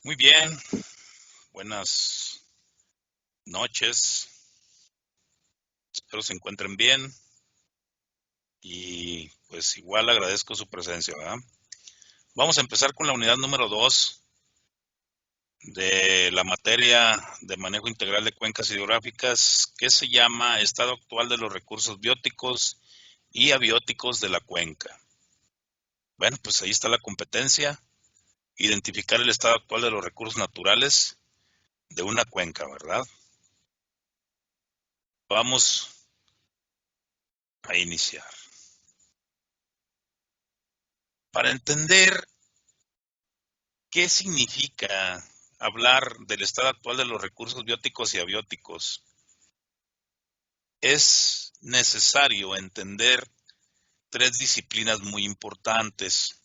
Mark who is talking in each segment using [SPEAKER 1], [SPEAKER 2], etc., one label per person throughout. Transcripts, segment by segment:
[SPEAKER 1] Muy bien, buenas noches, espero se encuentren bien y pues igual agradezco su presencia, ¿verdad? Vamos a empezar con la unidad número 2 de la materia de manejo integral de cuencas hidrográficas que se llama Estado actual de los recursos bióticos y abióticos de la cuenca. Bueno, pues ahí está la competencia, identificar el estado actual de los recursos naturales de una cuenca, ¿verdad? Vamos a iniciar. Para entender ¿qué significa hablar del estado actual de los recursos bióticos y abióticos? Es necesario entender tres disciplinas muy importantes.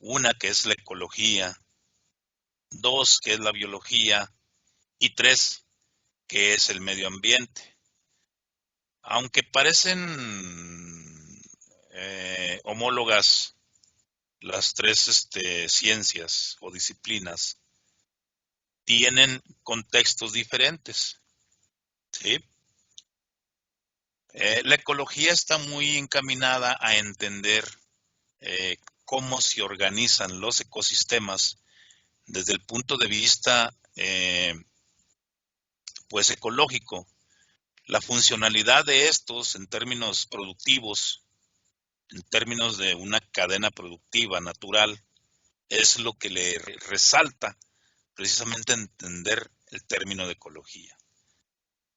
[SPEAKER 1] Una que es la ecología, dos que es la biología y tres que es el medio ambiente. Aunque parecen homólogas las tres ciencias o disciplinas, tienen contextos diferentes, ¿sí? La ecología está muy encaminada a entender eh, cómo se organizan los ecosistemas desde el punto de vista pues ecológico. La funcionalidad de estos en términos productivos, en términos de una cadena productiva natural, es lo que le resalta precisamente entender el término de ecología.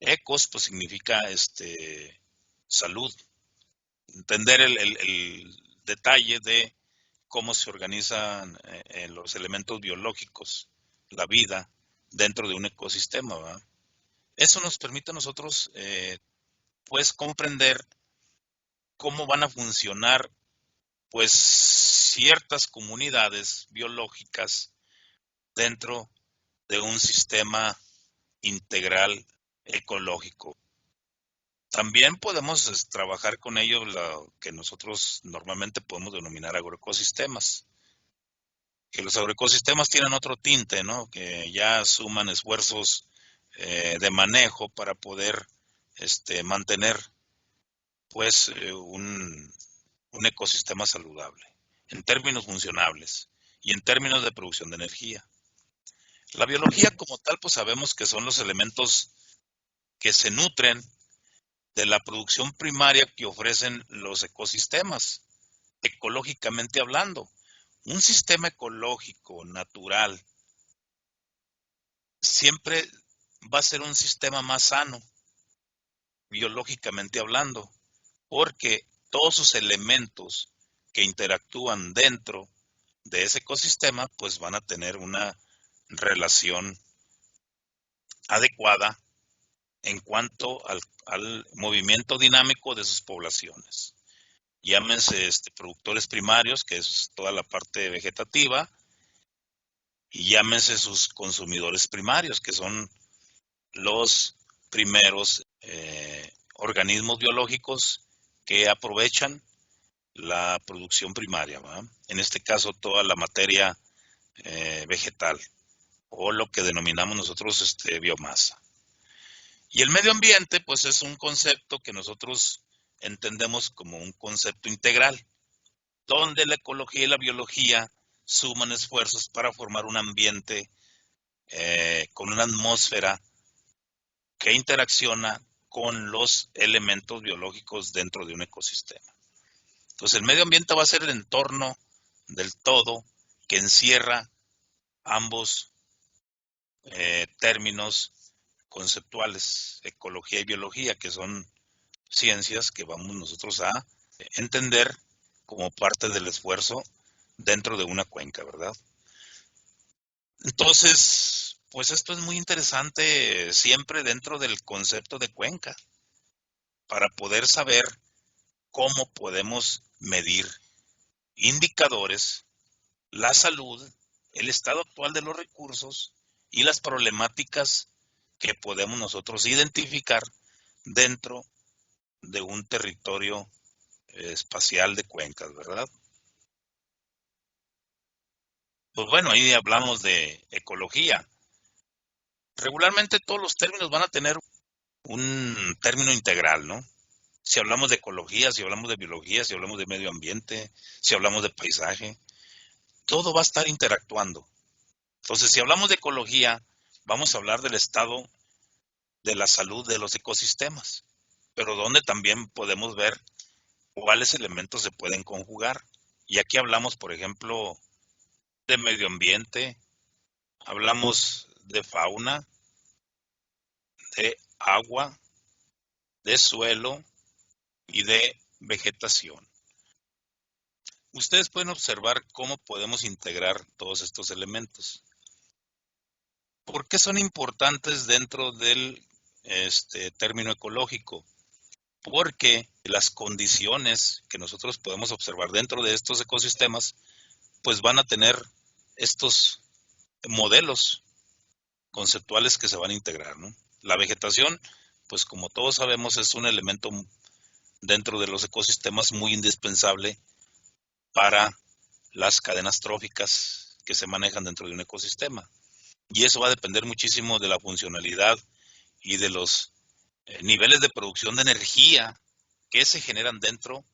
[SPEAKER 1] Ecos pues significa salud, entender el detalle de cómo se organizan los elementos biológicos, la vida dentro de un ecosistema, ¿verdad? Eso nos permite a nosotros, pues, comprender cómo van a funcionar, pues, ciertas comunidades biológicas dentro de un sistema integral ecológico. También podemos trabajar con ello lo que nosotros normalmente podemos denominar agroecosistemas. Que los agroecosistemas tienen otro tinte, ¿no? Que ya suman esfuerzos de manejo para poder mantener pues un ecosistema saludable en términos funcionables y en términos de producción de energía. La biología como tal, pues sabemos que son los elementos que se nutren de la producción primaria que ofrecen los ecosistemas, ecológicamente hablando. Un sistema ecológico natural siempre va a ser un sistema más sano, biológicamente hablando, porque todos sus elementos que interactúan dentro de ese ecosistema, pues van a tener una relación adecuada en cuanto al movimiento dinámico de sus poblaciones. Llámense productores primarios, que es toda la parte vegetativa, y llámense sus consumidores primarios, que son los primeros organismos biológicos que aprovechan la producción primaria, ¿verdad? En este caso toda la materia vegetal o lo que denominamos nosotros biomasa. Y el medio ambiente pues es un concepto que nosotros entendemos como un concepto integral, donde la ecología y la biología suman esfuerzos para formar un ambiente con una atmósfera que interacciona con los elementos biológicos dentro de un ecosistema. Entonces el medio ambiente va a ser el entorno del todo que encierra ambos términos conceptuales, ecología y biología, que son ciencias que vamos nosotros a entender como parte del esfuerzo dentro de una cuenca, ¿verdad? Entonces, pues esto es muy interesante siempre dentro del concepto de cuenca, para poder saber cómo podemos medir indicadores, la salud, el estado actual de los recursos y las problemáticas que podemos nosotros identificar dentro de un territorio espacial de cuencas, ¿verdad? Pues bueno, ahí hablamos de ecología. Regularmente todos los términos van a tener un término integral, ¿no? Si hablamos de ecología, si hablamos de biología, si hablamos de medio ambiente, si hablamos de paisaje, todo va a estar interactuando. Entonces, si hablamos de ecología, vamos a hablar del estado de la salud de los ecosistemas, pero donde también podemos ver cuáles elementos se pueden conjugar. Y aquí hablamos, por ejemplo, de medio ambiente, hablamos de fauna, de agua, de suelo y de vegetación. Ustedes pueden observar cómo podemos integrar todos estos elementos. ¿Por qué son importantes dentro del término ecológico? Porque las condiciones que nosotros podemos observar dentro de estos ecosistemas, pues van a tener estos modelos conceptuales que se van a integrar, ¿no? La vegetación, pues como todos sabemos, es un elemento dentro de los ecosistemas muy indispensable para las cadenas tróficas que se manejan dentro de un ecosistema. Y eso va a depender muchísimo de la funcionalidad y de los niveles de producción de energía que se generan dentro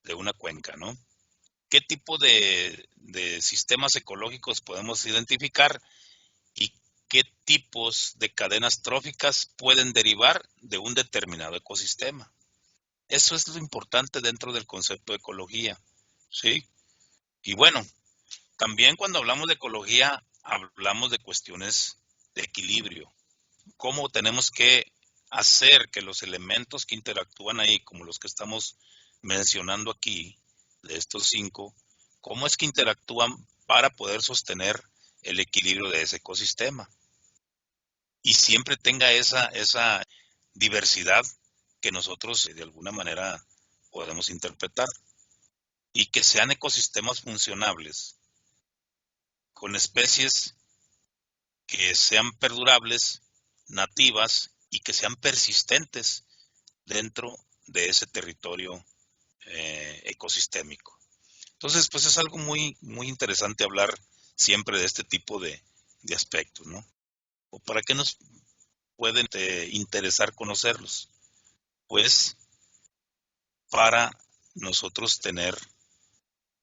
[SPEAKER 1] de una cuenca, ¿no? ¿Qué tipo de sistemas ecológicos podemos identificar y qué tipos de cadenas tróficas pueden derivar de un determinado ecosistema? Eso es lo importante dentro del concepto de ecología, ¿sí? Y bueno, también cuando hablamos de ecología, hablamos de cuestiones de equilibrio. ¿Cómo tenemos que hacer que los elementos que interactúan ahí, como los que estamos mencionando aquí, de estos 5, cómo es que interactúan para poder sostener el equilibrio de ese ecosistema? Y siempre tenga esa diversidad que nosotros de alguna manera podemos interpretar. Y que sean ecosistemas funcionables, con especies que sean perdurables, nativas y que sean persistentes dentro de ese territorio ecosistémico. Entonces, pues es algo muy, muy interesante hablar siempre de este tipo de aspectos, ¿no? ¿O para qué nos pueden interesar conocerlos? Pues para nosotros tener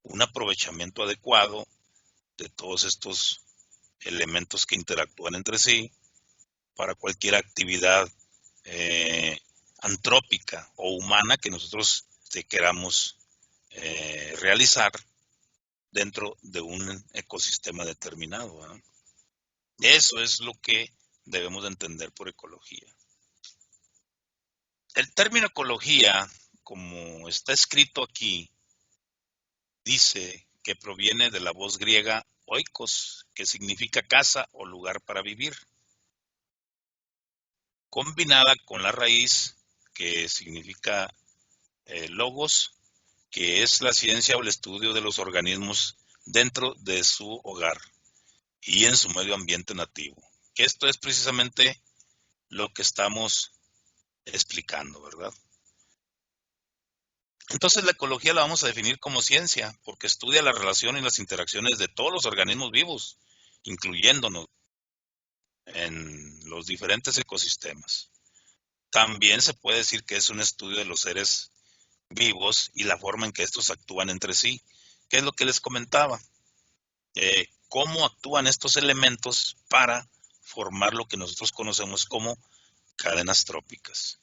[SPEAKER 1] un aprovechamiento adecuado de todos estos elementos que interactúan entre sí para cualquier actividad antrópica o humana que nosotros queramos realizar dentro de un ecosistema determinado, ¿verdad? Eso es lo que debemos de entender por ecología. El término ecología, como está escrito aquí, dice que proviene de la voz griega oikos, que significa casa o lugar para vivir, combinada con la raíz que significa logos, que es la ciencia o el estudio de los organismos dentro de su hogar y en su medio ambiente nativo. Que esto es precisamente lo que estamos explicando, ¿verdad? Entonces la ecología la vamos a definir como ciencia, porque estudia la relación y las interacciones de todos los organismos vivos, incluyéndonos en los diferentes ecosistemas. También se puede decir que es un estudio de los seres vivos y la forma en que estos actúan entre sí, que es lo que les comentaba. Cómo actúan estos elementos para formar lo que nosotros conocemos como cadenas tróficas.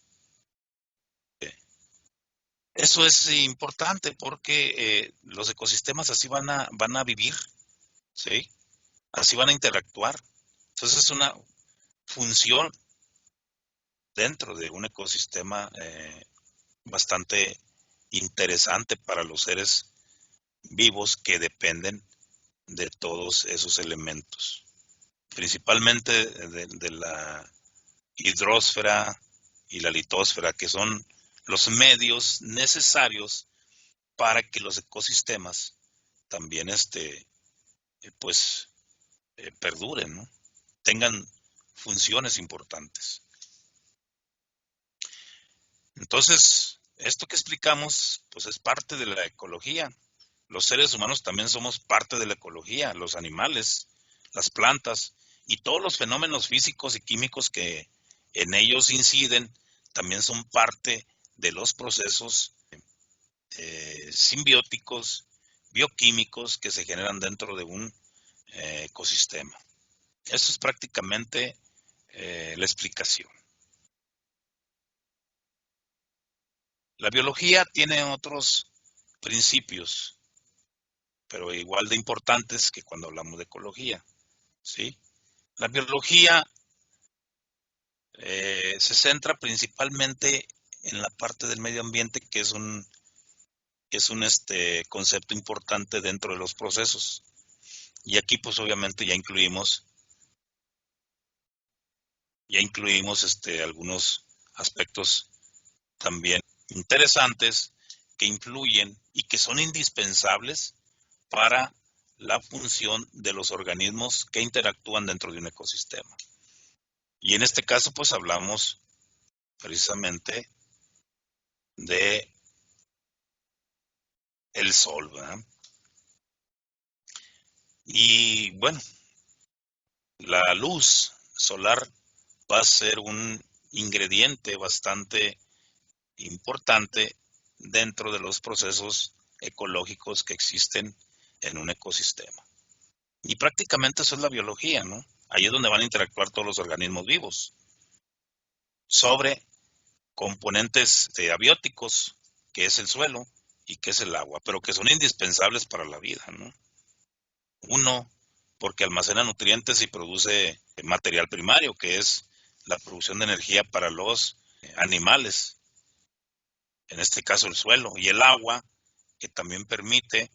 [SPEAKER 1] Eso es importante porque los ecosistemas así van a vivir, ¿sí? Así van a interactuar. Entonces es una función dentro de un ecosistema bastante interesante para los seres vivos que dependen de todos esos elementos, principalmente de la hidrosfera y la litosfera, que son los medios necesarios para que los ecosistemas también perduren, ¿no? Tengan funciones importantes. Entonces, esto que explicamos, pues es parte de la ecología. los seres humanos también somos parte de la ecología, los animales, las plantas y todos los fenómenos físicos y químicos que en ellos inciden también son parte de los procesos simbióticos, bioquímicos que se generan dentro de un ecosistema. Eso es prácticamente la explicación. La biología tiene otros principios, pero igual de importantes que cuando hablamos de ecología, ¿sí? La biología se centra principalmente en la parte del medio ambiente, que es un concepto importante dentro de los procesos. Y aquí pues obviamente ya incluimos algunos aspectos también interesantes que influyen y que son indispensables para la función de los organismos que interactúan dentro de un ecosistema. Y en este caso pues hablamos precisamente de el sol, ¿verdad? Y bueno, la luz solar va a ser un ingrediente bastante importante dentro de los procesos ecológicos que existen en un ecosistema. Y prácticamente eso es la biología, ¿no? Ahí es donde van a interactuar todos los organismos vivos sobre componentes abióticos, que es el suelo y que es el agua, pero que son indispensables para la vida, ¿no? Uno, porque almacena nutrientes y produce material primario, que es la producción de energía para los animales, en este caso el suelo, y el agua, que también permite,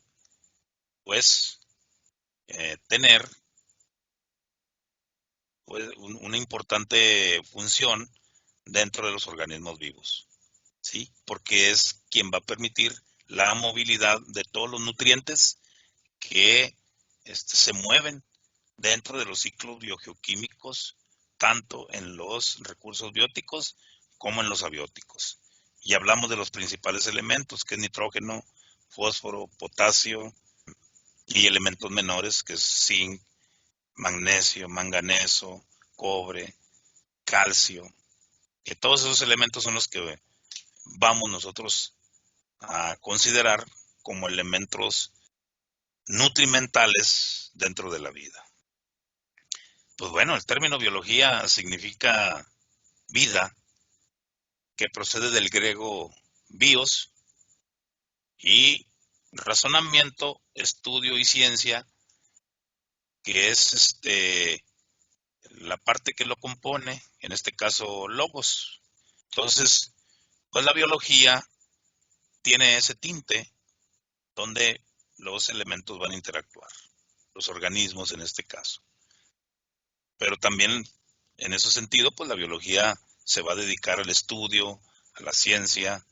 [SPEAKER 1] pues, tener pues, una importante función dentro de los organismos vivos, ¿sí? Porque es quien va a permitir la movilidad de todos los nutrientes que se mueven dentro de los ciclos biogeoquímicos, tanto en los recursos bióticos como en los abióticos. Y hablamos de los principales elementos, que es nitrógeno, fósforo, potasio y elementos menores, que es zinc, magnesio, manganeso, cobre, calcio, que todos esos elementos son los que vamos nosotros a considerar como elementos nutrimentales dentro de la vida. Pues bueno, el término biología significa vida, que procede del griego bios, y razonamiento, estudio y ciencia, que es la parte que lo compone, en este caso logos. Entonces, pues la biología tiene ese tinte donde los elementos van a interactuar, los organismos en este caso. Pero también en ese sentido, pues la biología se va a dedicar al estudio, a la ciencia,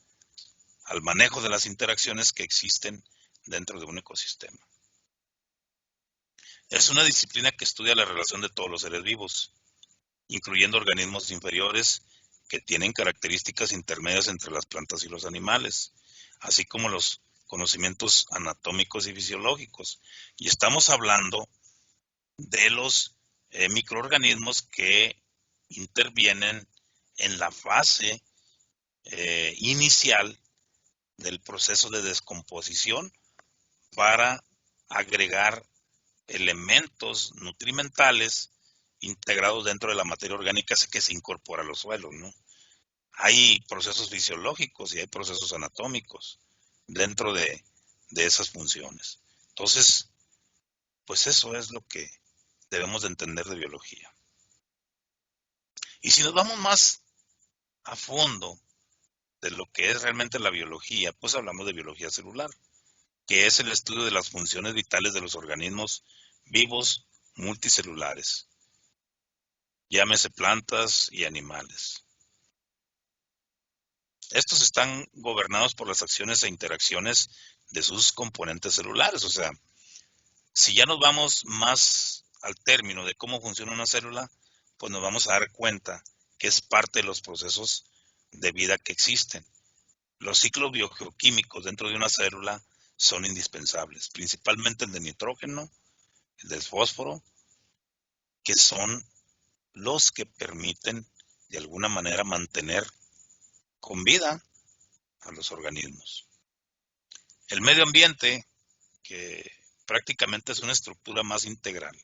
[SPEAKER 1] al manejo de las interacciones que existen dentro de un ecosistema. Es una disciplina que estudia la relación de todos los seres vivos, incluyendo organismos inferiores que tienen características intermedias entre las plantas y los animales, así como los conocimientos anatómicos y fisiológicos. Y estamos hablando de los microorganismos que intervienen en la fase inicial del proceso de descomposición para agregar elementos nutrimentales integrados dentro de la materia orgánica que se incorpora a los suelos, ¿no? Hay procesos fisiológicos y hay procesos anatómicos dentro de esas funciones. Entonces, pues eso es lo que debemos de entender de biología. Y si nos vamos más a fondo de lo que es realmente la biología, pues hablamos de biología celular, que es el estudio de las funciones vitales de los organismos vivos multicelulares, llámese plantas y animales. Estos están gobernados por las acciones e interacciones de sus componentes celulares. O sea, si ya nos vamos más al término de cómo funciona una célula, pues nos vamos a dar cuenta que es parte de los procesos de vida que existen. Los ciclos biogeoquímicos dentro de una célula son indispensables, principalmente el de nitrógeno, el del fósforo, que son los que permiten de alguna manera mantener con vida a los organismos. El medio ambiente, que prácticamente es una estructura más integral,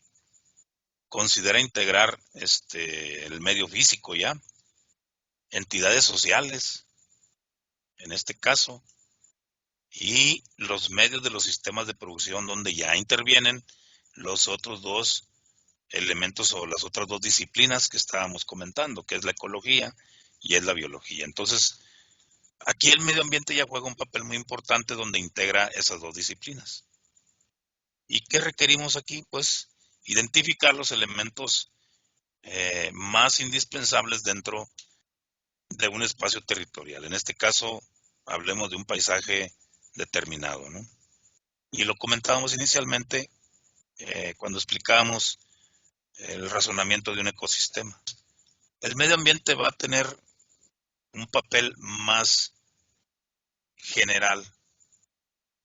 [SPEAKER 1] considera integrar el medio físico ya, entidades sociales, en este caso, y los medios de los sistemas de producción donde ya intervienen los otros dos elementos o las otras dos disciplinas que estábamos comentando, que es la ecología y es la biología. Entonces, aquí el medio ambiente ya juega un papel muy importante donde integra esas dos disciplinas. ¿Y qué requerimos aquí? Pues identificar los elementos más indispensables dentro de un espacio territorial. En este caso, hablemos de un paisaje determinado, ¿no? Y lo comentábamos inicialmente cuando explicábamos el razonamiento de un ecosistema. El medio ambiente va a tener un papel más general,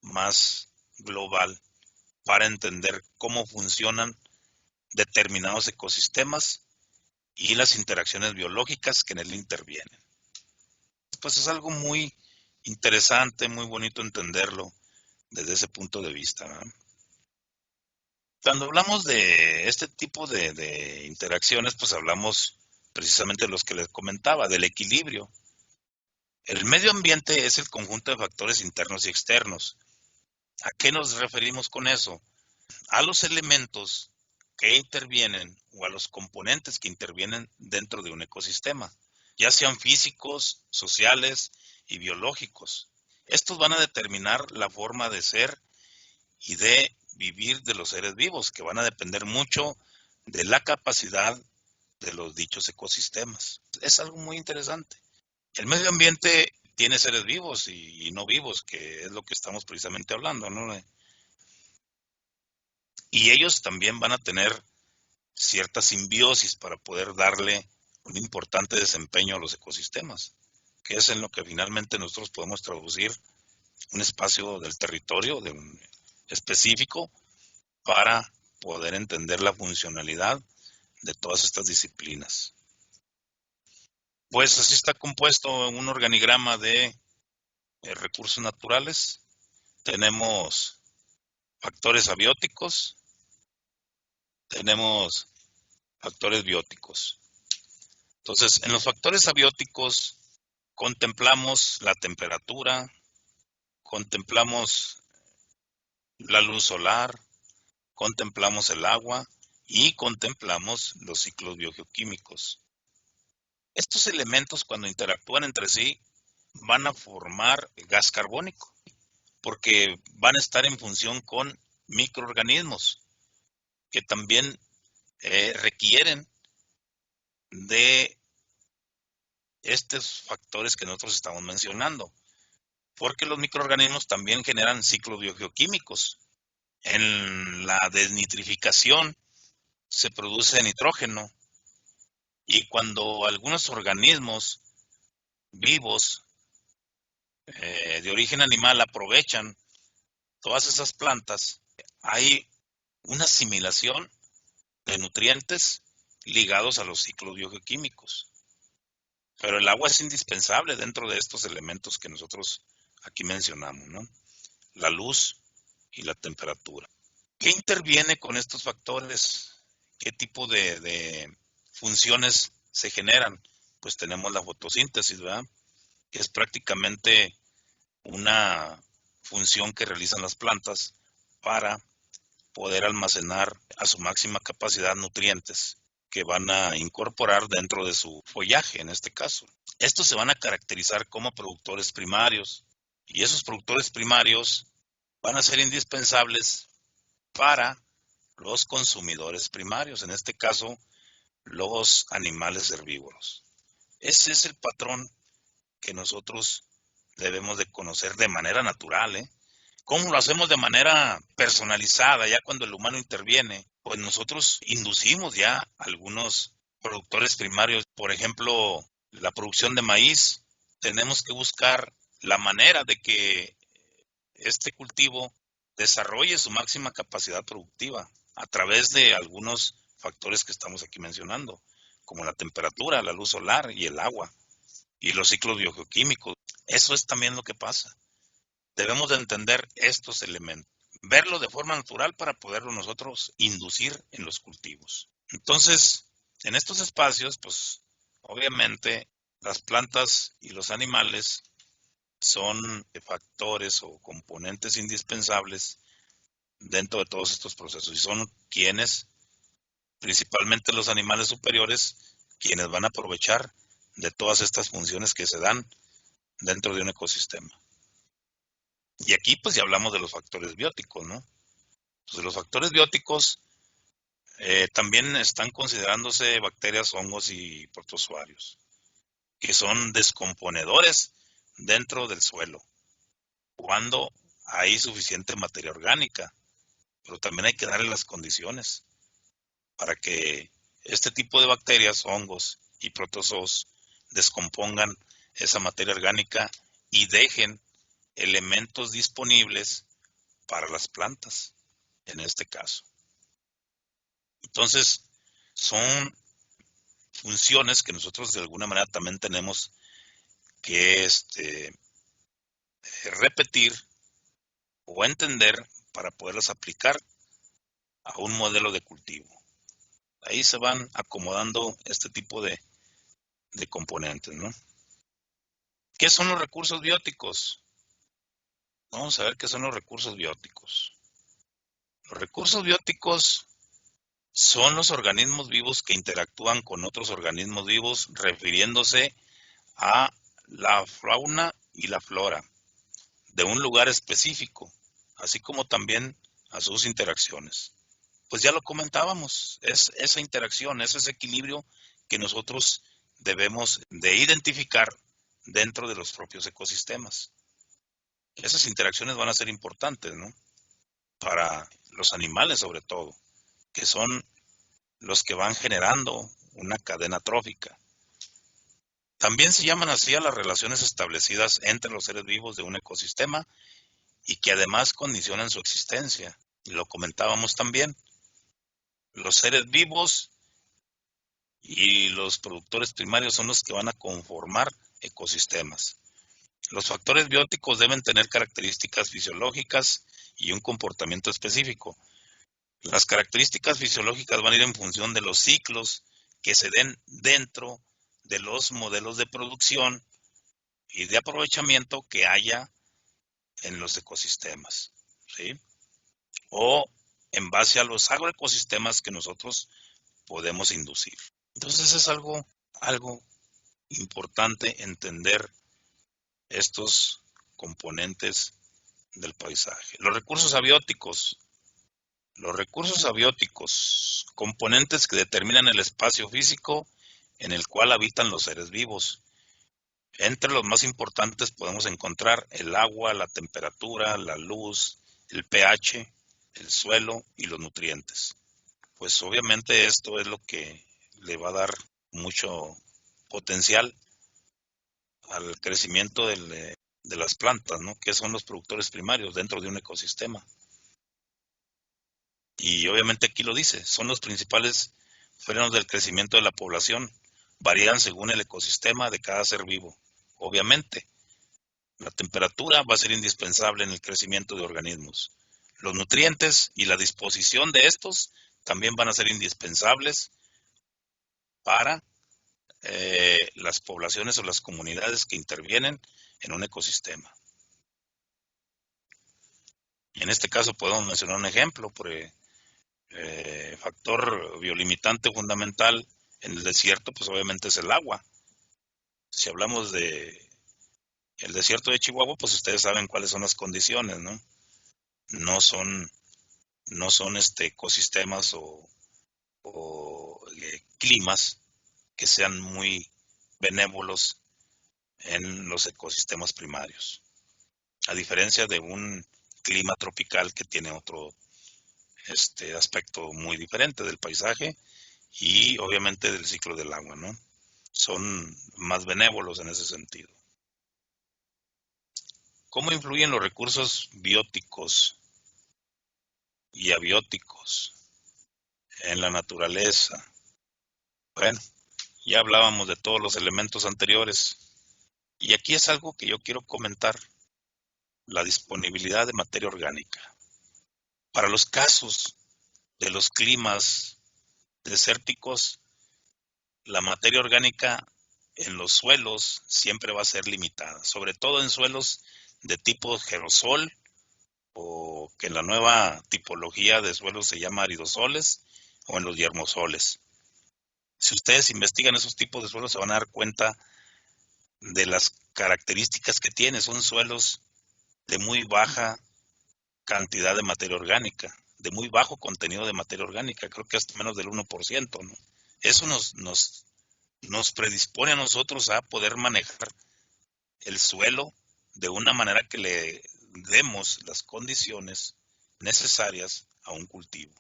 [SPEAKER 1] más global, para entender cómo funcionan determinados ecosistemas y las interacciones biológicas que en él intervienen. Pues es algo muy interesante, muy bonito entenderlo desde ese punto de vista, ¿no? Cuando hablamos de este tipo de interacciones, pues hablamos precisamente de los que les comentaba, del equilibrio. El medio ambiente es el conjunto de factores internos y externos. ¿A qué nos referimos con eso? A los elementos que intervienen o a los componentes que intervienen dentro de un ecosistema, ya sean físicos, sociales y biológicos. Estos van a determinar la forma de ser y de vivir de los seres vivos, que van a depender mucho de la capacidad de los dichos ecosistemas. Es algo muy interesante. El medio ambiente tiene seres vivos y no vivos, que es lo que estamos precisamente hablando, ¿no? Y ellos también van a tener cierta simbiosis para poder darle un importante desempeño a los ecosistemas, que es en lo que finalmente nosotros podemos traducir un espacio del territorio de un específico para poder entender la funcionalidad de todas estas disciplinas. Pues así está compuesto un organigrama de recursos naturales. Tenemos factores abióticos, tenemos factores bióticos. Entonces, en los factores abióticos contemplamos la temperatura, contemplamos la luz solar, contemplamos el agua y contemplamos los ciclos biogeoquímicos. Estos elementos, cuando interactúan entre sí, van a formar gas carbónico, porque van a estar en función con microorganismos que también requieren de estos factores que nosotros estamos mencionando, porque los microorganismos también generan ciclos biogeoquímicos. En la desnitrificación se produce nitrógeno y cuando algunos organismos vivos de origen animal aprovechan todas esas plantas, hay una asimilación de nutrientes ligados a los ciclos biogeoquímicos. Pero el agua es indispensable dentro de estos elementos que nosotros aquí mencionamos, ¿no? La luz y la temperatura. ¿Qué interviene con estos factores? ¿Qué tipo de funciones se generan? Pues tenemos la fotosíntesis, ¿verdad? Que es prácticamente una función que realizan las plantas para poder almacenar a su máxima capacidad nutrientes que van a incorporar dentro de su follaje, en este caso. Estos se van a caracterizar como productores primarios y esos productores primarios van a ser indispensables para los consumidores primarios, en este caso, los animales herbívoros. Ese es el patrón que nosotros debemos de conocer de manera natural, ¿eh? ¿Cómo lo hacemos de manera personalizada? Ya cuando el humano interviene, pues nosotros inducimos ya algunos productores primarios. Por ejemplo, la producción de maíz, tenemos que buscar la manera de que este cultivo desarrolle su máxima capacidad productiva a través de algunos factores que estamos aquí mencionando, como la temperatura, la luz solar y el agua y los ciclos biogeoquímicos. Eso es también lo que pasa. Debemos de entender estos elementos, verlo de forma natural para poderlo nosotros inducir en los cultivos. Entonces, en estos espacios, pues obviamente las plantas y los animales son factores o componentes indispensables dentro de todos estos procesos y son quienes, principalmente los animales superiores, quienes van a aprovechar de todas estas funciones que se dan dentro de un ecosistema. Y aquí pues ya hablamos de los factores bióticos, ¿no? Entonces, los factores bióticos también están considerándose bacterias, hongos y protozoarios, que son descomponedores dentro del suelo, cuando hay suficiente materia orgánica, pero también hay que darle las condiciones para que este tipo de bacterias, hongos y protozoos descompongan esa materia orgánica y dejen elementos disponibles para las plantas, en este caso. Entonces, son funciones que nosotros de alguna manera también tenemos que repetir o entender para poderlas aplicar a un modelo de cultivo. Ahí se van acomodando este tipo de componentes, ¿no? ¿Qué son los recursos bióticos? Vamos a ver qué son los recursos bióticos. Los recursos bióticos son los organismos vivos que interactúan con otros organismos vivos, refiriéndose a la fauna y la flora de un lugar específico, así como también a sus interacciones. Pues ya lo comentábamos, es esa interacción, es ese equilibrio que nosotros debemos de identificar dentro de los propios ecosistemas. Esas interacciones van a ser importantes, ¿no? Para los animales sobre todo, que son los que van generando una cadena trófica. También se llaman así a las relaciones establecidas entre los seres vivos de un ecosistema y que además condicionan su existencia. Lo comentábamos también. Los seres vivos y los productores primarios son los que van a conformar ecosistemas. Los factores bióticos deben tener características fisiológicas y un comportamiento específico. Las características fisiológicas van a ir en función de los ciclos que se den dentro de los modelos de producción y de aprovechamiento que haya en los ecosistemas, ¿sí? O en base a los agroecosistemas que nosotros podemos inducir. Entonces es algo importante entender estos componentes del paisaje. Los recursos abióticos. Los recursos abióticos, componentes que determinan el espacio físico en el cual habitan los seres vivos. Entre los más importantes podemos encontrar el agua, la temperatura, la luz, el pH, el suelo y los nutrientes. Pues obviamente esto es lo que le va a dar mucho potencial al crecimiento de las plantas, ¿no? Que son los productores primarios dentro de un ecosistema. Y obviamente aquí lo dice, son los principales frenos del crecimiento de la población. Varían según el ecosistema de cada ser vivo. Obviamente, la temperatura va a ser indispensable en el crecimiento de organismos. Los nutrientes y la disposición de estos también van a ser indispensables para las poblaciones o las comunidades que intervienen en un ecosistema. Y en este caso podemos mencionar un ejemplo, factor biolimitante fundamental en el desierto, pues obviamente es el agua. Si hablamos de el desierto de Chihuahua, pues ustedes saben cuáles son las condiciones, ¿no? No son ecosistemas o climas que sean muy benévolos en los ecosistemas primarios. A diferencia de un clima tropical que tiene otro aspecto muy diferente del paisaje y obviamente del ciclo del agua, ¿no? Son más benévolos en ese sentido. ¿Cómo influyen los recursos bióticos y abióticos en la naturaleza? Bueno, ya hablábamos de todos los elementos anteriores. Y aquí es algo que yo quiero comentar: la disponibilidad de materia orgánica. Para los casos de los climas desérticos, la materia orgánica en los suelos siempre va a ser limitada, sobre todo en suelos de tipo gerosol, o que en la nueva tipología de suelos se llama aridosoles, o en los yermosoles. Si ustedes investigan esos tipos de suelos, se van a dar cuenta de las características que tiene. Son suelos de muy baja cantidad de materia orgánica, de muy bajo contenido de materia orgánica, creo que hasta menos del 1%, ¿no? Eso nos predispone a nosotros a poder manejar el suelo de una manera que le demos las condiciones necesarias a un cultivo.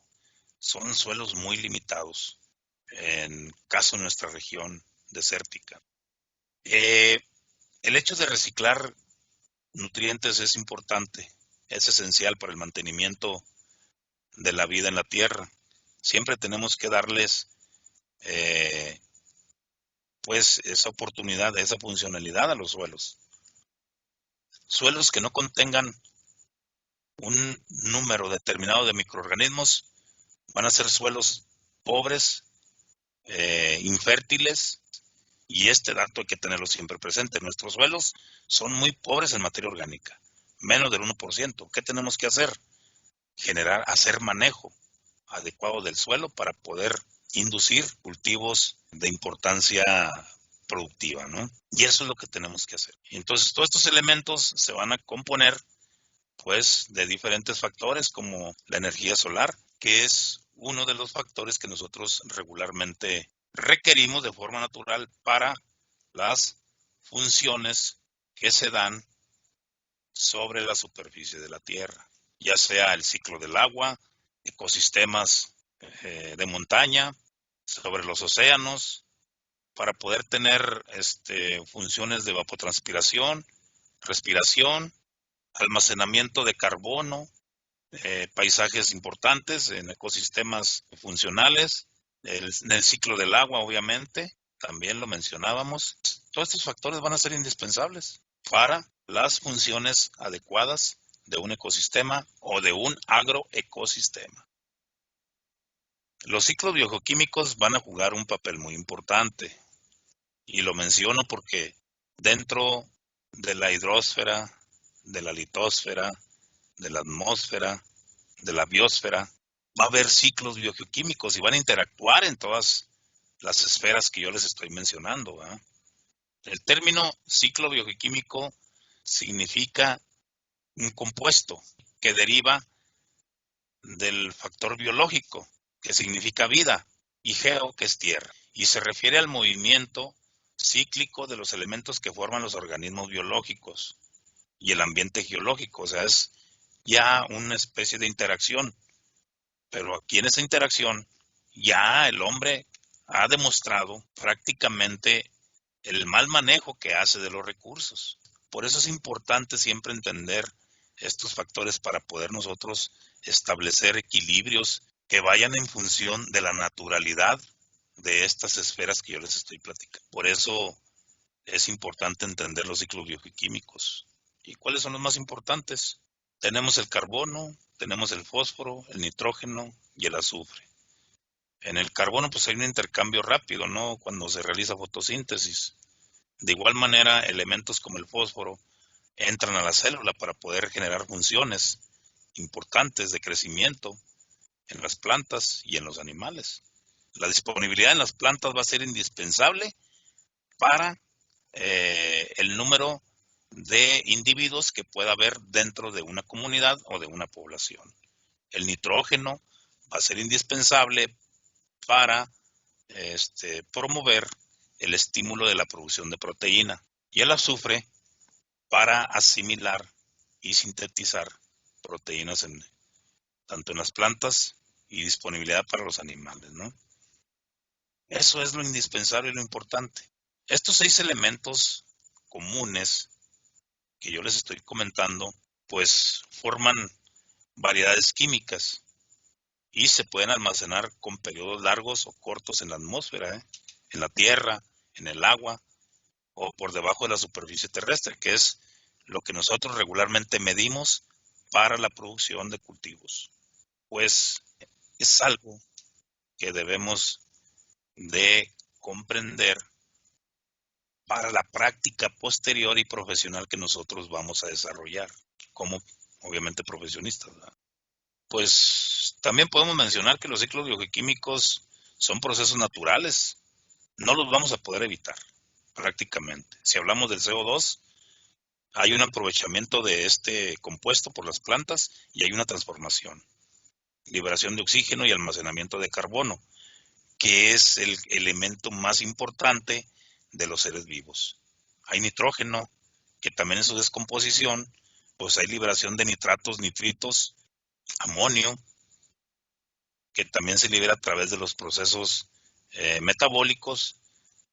[SPEAKER 1] Son suelos muy limitados, en caso de nuestra región desértica. El hecho de reciclar nutrientes es importante, es esencial para el mantenimiento de la vida en la tierra. Siempre tenemos que darles pues esa oportunidad, esa funcionalidad a los suelos. Suelos que no contengan un número determinado de microorganismos van a ser suelos pobres, infértiles, y este dato hay que tenerlo siempre presente. Nuestros suelos son muy pobres en materia orgánica, menos del 1%. ¿Qué tenemos que hacer? Hacer manejo adecuado del suelo para poder inducir cultivos de importancia productiva, ¿no? Y eso es lo que tenemos que hacer. Entonces, todos estos elementos se van a componer, pues, de diferentes factores, como la energía solar, que es uno de los factores que nosotros regularmente requerimos de forma natural para las funciones que se dan sobre la superficie de la Tierra, ya sea el ciclo del agua, ecosistemas de montaña, sobre los océanos, para poder tener funciones de evapotranspiración, respiración, almacenamiento de carbono, paisajes importantes en ecosistemas funcionales, en el ciclo del agua, obviamente, también lo mencionábamos. Todos estos factores van a ser indispensables para las funciones adecuadas de un ecosistema o de un agroecosistema. Los ciclos biogeoquímicos van a jugar un papel muy importante, y lo menciono porque dentro de la hidrosfera, de la litosfera, de la atmósfera, de la biosfera, va a haber ciclos biogeoquímicos y van a interactuar en todas las esferas que yo les estoy mencionando, ¿verdad? El término ciclo biogeoquímico significa un compuesto que deriva del factor biológico, que significa vida, y geo, que es tierra, y se refiere al movimiento cíclico de los elementos que forman los organismos biológicos y el ambiente geológico. O sea, es ya una especie de interacción, pero aquí en esa interacción ya el hombre ha demostrado prácticamente el mal manejo que hace de los recursos. Por eso es importante siempre entender estos factores para poder nosotros establecer equilibrios que vayan en función de la naturalidad de estas esferas que yo les estoy platicando. Por eso es importante entender los ciclos bioquímicos. ¿Y cuáles son los más importantes? Tenemos el carbono, tenemos el fósforo, el nitrógeno y el azufre. En el carbono pues hay un intercambio rápido, ¿no? Cuando se realiza fotosíntesis. De igual manera, elementos como el fósforo entran a la célula para poder generar funciones importantes de crecimiento en las plantas y en los animales. La disponibilidad en las plantas va a ser indispensable para el número de individuos que pueda haber dentro de una comunidad o de una población. El nitrógeno va a ser indispensable para promover el estímulo de la producción de proteína, y el azufre para asimilar y sintetizar proteínas tanto en las plantas y disponibilidad para los animales, ¿no? Eso es lo indispensable y lo importante. Estos 6 elementos comunes que yo les estoy comentando, pues forman variedades químicas y se pueden almacenar con periodos largos o cortos en la atmósfera, en la tierra, en el agua o por debajo de la superficie terrestre, que es lo que nosotros regularmente medimos para la producción de cultivos. Pues es algo que debemos de comprender para la práctica posterior y profesional que nosotros vamos a desarrollar como obviamente profesionistas, ¿verdad? Pues también podemos mencionar que los ciclos bioquímicos son procesos naturales, no los vamos a poder evitar prácticamente. Si hablamos del CO2, hay un aprovechamiento de este compuesto por las plantas y hay una transformación, liberación de oxígeno y almacenamiento de carbono, que es el elemento más importante de los seres vivos. Hay nitrógeno, que también en su descomposición, pues hay liberación de nitratos, nitritos, amonio, que también se libera a través de los procesos metabólicos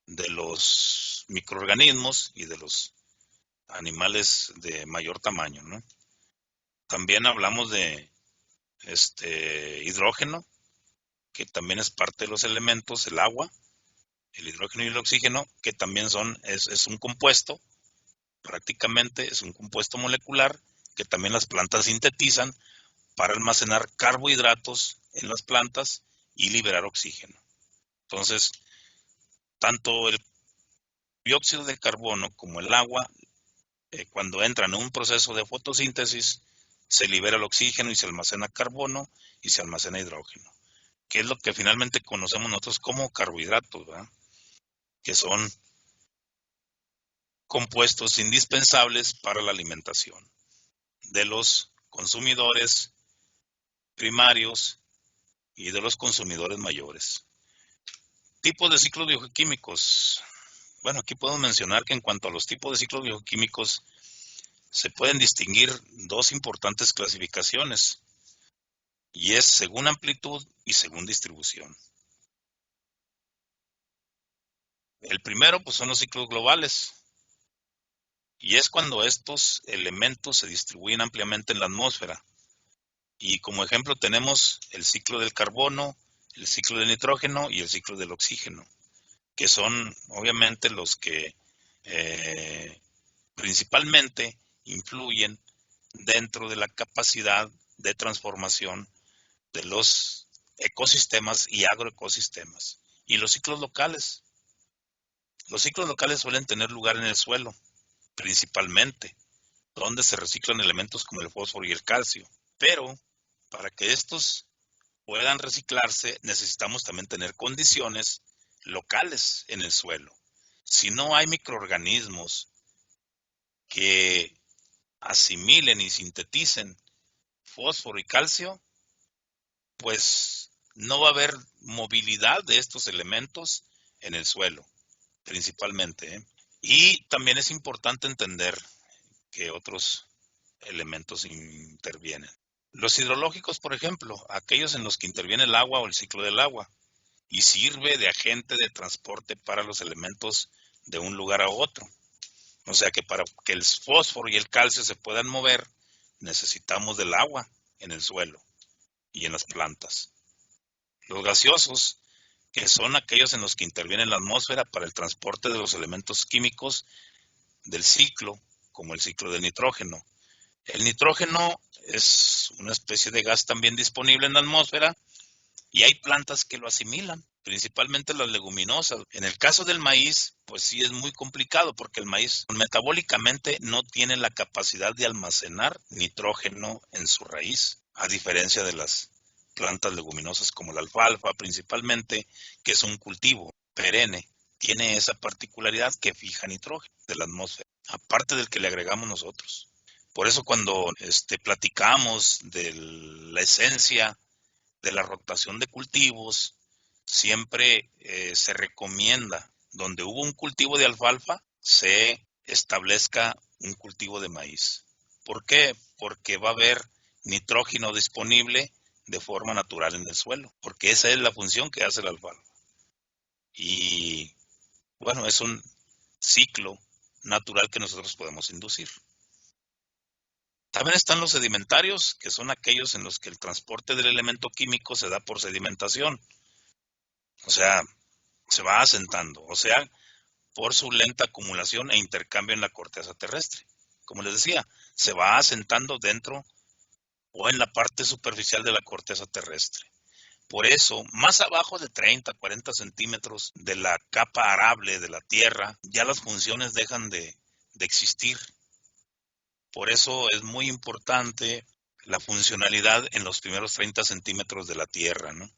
[SPEAKER 1] de los microorganismos y de los animales de mayor tamaño, ¿no? También hablamos de hidrógeno, que también es parte de los elementos, el agua, el hidrógeno y el oxígeno, que también es un compuesto, prácticamente es un compuesto molecular que también las plantas sintetizan para almacenar carbohidratos en las plantas y liberar oxígeno. Entonces, tanto el dióxido de carbono como el agua, cuando entran en un proceso de fotosíntesis, se libera el oxígeno y se almacena carbono y se almacena hidrógeno, que es lo que finalmente conocemos nosotros como carbohidratos, ¿verdad? Que son compuestos indispensables para la alimentación de los consumidores primarios y de los consumidores mayores. Tipos de ciclos bioquímicos. Bueno, aquí podemos mencionar que en cuanto a los tipos de ciclos bioquímicos, se pueden distinguir dos importantes clasificaciones, y es según amplitud y según distribución. El primero, pues, son los ciclos globales, y es cuando estos elementos se distribuyen ampliamente en la atmósfera. Y como ejemplo tenemos el ciclo del carbono, el ciclo del nitrógeno y el ciclo del oxígeno, que son obviamente los que principalmente influyen dentro de la capacidad de transformación de los ecosistemas y agroecosistemas. Y los ciclos locales. Los ciclos locales suelen tener lugar en el suelo, principalmente, donde se reciclan elementos como el fósforo y el calcio. Pero para que estos puedan reciclarse, necesitamos también tener condiciones locales en el suelo. Si no hay microorganismos que asimilen y sinteticen fósforo y calcio, pues no va a haber movilidad de estos elementos en el suelo, principalmente, ¿eh? Y también es importante entender que otros elementos intervienen. Los hidrológicos, por ejemplo, aquellos en los que interviene el agua o el ciclo del agua, y sirve de agente de transporte para los elementos de un lugar a otro. O sea que para que el fósforo y el calcio se puedan mover, necesitamos del agua en el suelo y en las plantas. Los gaseosos, que son aquellos en los que interviene la atmósfera para el transporte de los elementos químicos del ciclo, como el ciclo del nitrógeno. El nitrógeno es una especie de gas también disponible en la atmósfera y hay plantas que lo asimilan, principalmente las leguminosas. En el caso del maíz, pues sí es muy complicado porque el maíz metabólicamente no tiene la capacidad de almacenar nitrógeno en su raíz, a diferencia de las plantas leguminosas como la alfalfa principalmente, que es un cultivo perenne, tiene esa particularidad que fija nitrógeno de la atmósfera, aparte del que le agregamos nosotros. Por eso cuando platicamos de la esencia de la rotación de cultivos, siempre se recomienda, donde hubo un cultivo de alfalfa, se establezca un cultivo de maíz. ¿Por qué? Porque va a haber nitrógeno disponible de forma natural en el suelo, porque esa es la función que hace la alfalfa. Y bueno, es un ciclo natural que nosotros podemos inducir. También están los sedimentarios, que son aquellos en los que el transporte del elemento químico se da por sedimentación. O sea, se va asentando, o sea, por su lenta acumulación e intercambio en la corteza terrestre. Como les decía, se va asentando dentro o en la parte superficial de la corteza terrestre. Por eso, más abajo de 30, 40 centímetros de la capa arable de la Tierra, ya las funciones dejan de existir. Por eso es muy importante la funcionalidad en los primeros 30 centímetros de la Tierra, ¿no?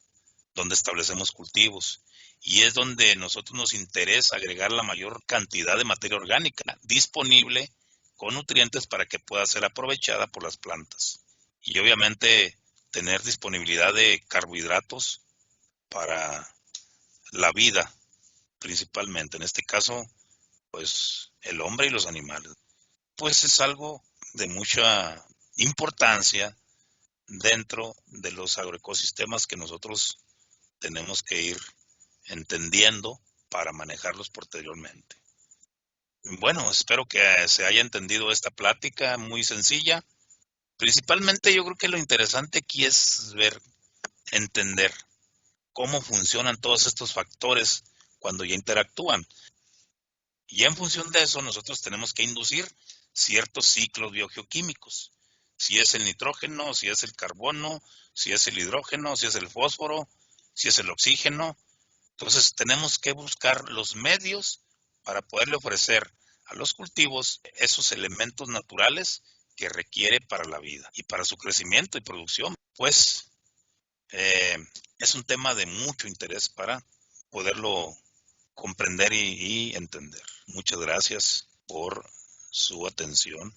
[SPEAKER 1] Donde establecemos cultivos. Y es donde nosotros nos interesa agregar la mayor cantidad de materia orgánica disponible con nutrientes para que pueda ser aprovechada por las plantas. Y obviamente tener disponibilidad de carbohidratos para la vida, principalmente. En este caso, pues el hombre y los animales. Pues es algo de mucha importancia dentro de los agroecosistemas que nosotros tenemos que ir entendiendo para manejarlos posteriormente. Bueno, espero que se haya entendido esta plática muy sencilla. Principalmente yo creo que lo interesante aquí es ver, entender cómo funcionan todos estos factores cuando ya interactúan. Y en función de eso nosotros tenemos que inducir ciertos ciclos biogeoquímicos. Si es el nitrógeno, si es el carbono, si es el hidrógeno, si es el fósforo, si es el oxígeno. Entonces tenemos que buscar los medios para poderle ofrecer a los cultivos esos elementos naturales que requiere para la vida y para su crecimiento y producción. Pues es un tema de mucho interés para poderlo comprender y entender. Muchas gracias por su atención.